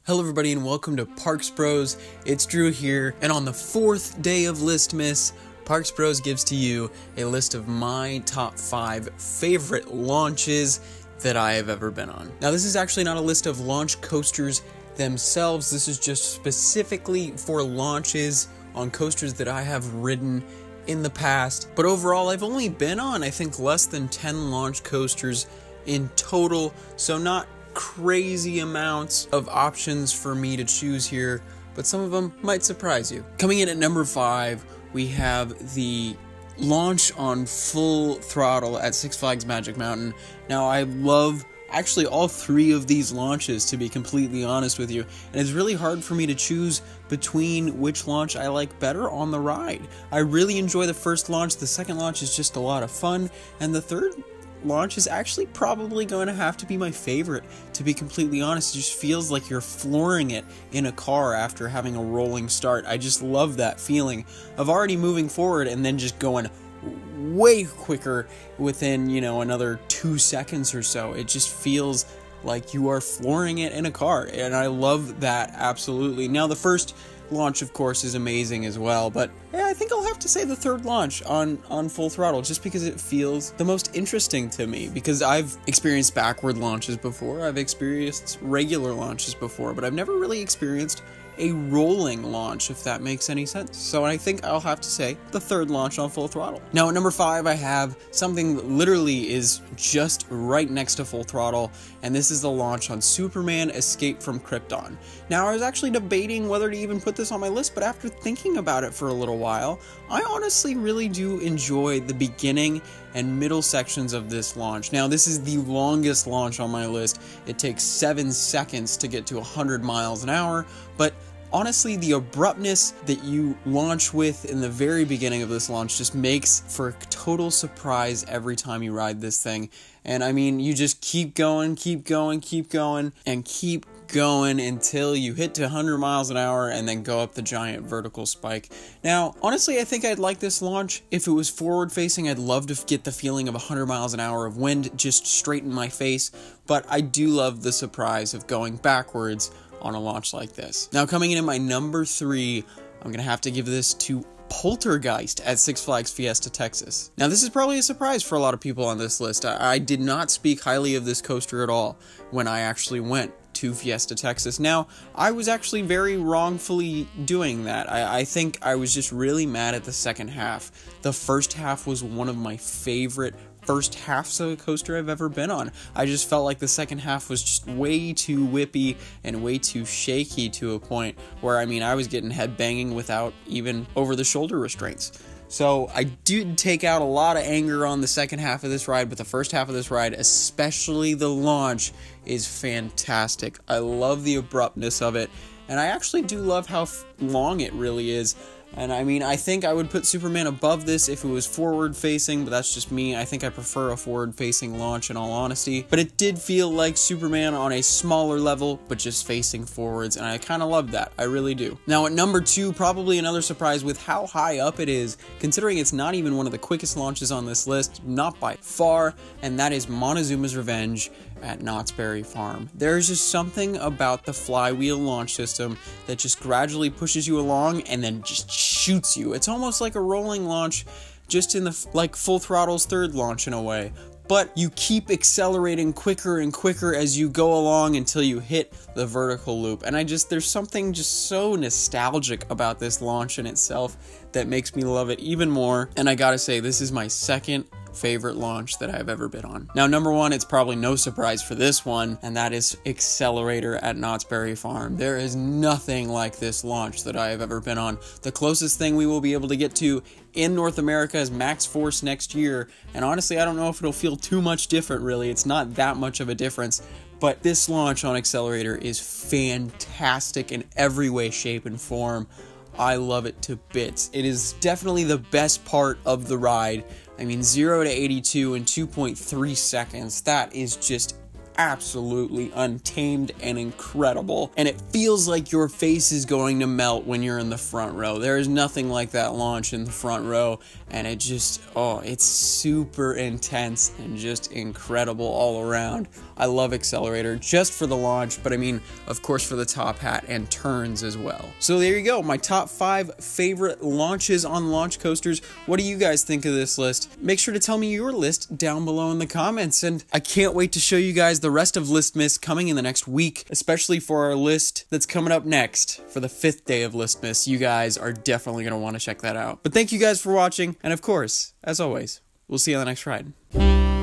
Hello everybody and welcome to Parks Bros. It's Drew here, and on the 4th day of Listmas, Parks Bros gives to you a list of my top 5 favorite launches that I have ever been on. Now this is actually not a list of launch coasters themselves, this is just specifically for launches on coasters that I have ridden in the past. But overall I've only been on I think less than 10 launch coasters in total, so not crazy amounts of options for me to choose here, but some of them might surprise you. Coming in at number 5, we have the launch on Full Throttle at Six Flags Magic Mountain. Now I love actually all 3 of these launches, to be completely honest with you, and it's really hard for me to choose between which launch I like better on the ride. I really enjoy the first launch, the second launch is just a lot of fun, and the third launch is actually probably going to have to be my favorite, to be completely honest. It just feels like you're flooring it in a car after having a rolling start. I just love that feeling of already moving forward and then just going way quicker within, another 2 seconds or so. It just feels like you are flooring it in a car, and I love that absolutely. Now the first launch of course is amazing as well, but yeah, I think I'll have to say the third launch on Full Throttle, just because it feels the most interesting to me, because I've experienced backward launches before, I've experienced regular launches before, but I've never really experienced a rolling launch, if that makes any sense. So I think I'll have to say the third launch on Full Throttle. Now at number 5, I have something that literally is just right next to Full Throttle, and this is the launch on Superman Escape from Krypton. Now I was actually debating whether to even put this on my list, but after thinking about it for a little while, I honestly really do enjoy the beginning and middle sections of this launch. Now this is the longest launch on my list. It takes 7 seconds to get to 100 miles an hour, but honestly, the abruptness that you launch with in the very beginning of this launch just makes for a total surprise every time you ride this thing. And I mean, you just keep going, and keep going until you hit to 100 miles an hour and then go up the giant vertical spike. Now, honestly, I think I'd like this launch if it was forward facing. I'd love to get the feeling of 100 miles an hour of wind just straight in my face, but I do love the surprise of going backwards on a launch like this. Now coming in at my number 3, I'm gonna have to give this to Poltergeist at Six Flags Fiesta Texas. Now this is probably a surprise for a lot of people on this list. I did not speak highly of this coaster at all when I actually went to Fiesta Texas. Now I was actually very wrongfully doing that. I think I was just really mad at the second half. The first half was one of my favorite first halves of a coaster I've ever been on. I just felt like the second half was just way too whippy and way too shaky to a point where, I was getting head banging without even over-the-shoulder restraints. So I did take out a lot of anger on the second half of this ride, but the first half of this ride, especially the launch, is fantastic. I love the abruptness of it, and I actually do love how long it really is. And I think I would put Superman above this if it was forward-facing, but that's just me. I think I prefer a forward-facing launch in all honesty. But it did feel like Superman on a smaller level, but just facing forwards, and I kind of love that. I really do. Now at number 2, probably another surprise with how high up it is, considering it's not even one of the quickest launches on this list, not by far, and that is Montezuma's Revenge at Knott's Berry Farm. There's just something about the flywheel launch system that just gradually pushes you along and then just shoots you. It's almost like a rolling launch, just in like Full Throttle's third launch in a way. But you keep accelerating quicker and quicker as you go along until you hit the vertical loop. And there's something just so nostalgic about this launch in itself that makes me love it even more. And I gotta say, this is my second favorite launch that I've ever been on. Now number 1, it's probably no surprise for this one, and that is Accelerator at Knott's Berry Farm. There is nothing like this launch that I have ever been on. The closest thing we will be able to get to in North America is Max Force next year, and honestly I don't know if it'll feel too much different really. It's not that much of a difference, but this launch on Accelerator is fantastic in every way, shape, and form. I love it to bits. It is definitely the best part of the ride. 0 to 82 in 2.3 seconds. That is just absolutely untamed and incredible, and it feels like your face is going to melt when you're in the front row. There is nothing like that launch in the front row, and it just, oh, it's super intense and just incredible all around. I love Accelerator just for the launch, but I mean, of course, for the top hat and turns as well. So there you go, my top 5 favorite launches on launch coasters. What do you guys think of this list? Make sure to tell me your list down below in the comments, and I can't wait to show you guys the rest of Listmas coming in the next week, especially for our list that's coming up next for the 5th day of Listmas. You guys are definitely going to want to check that out. But thank you guys for watching, and of course, as always, we'll see you on the next ride.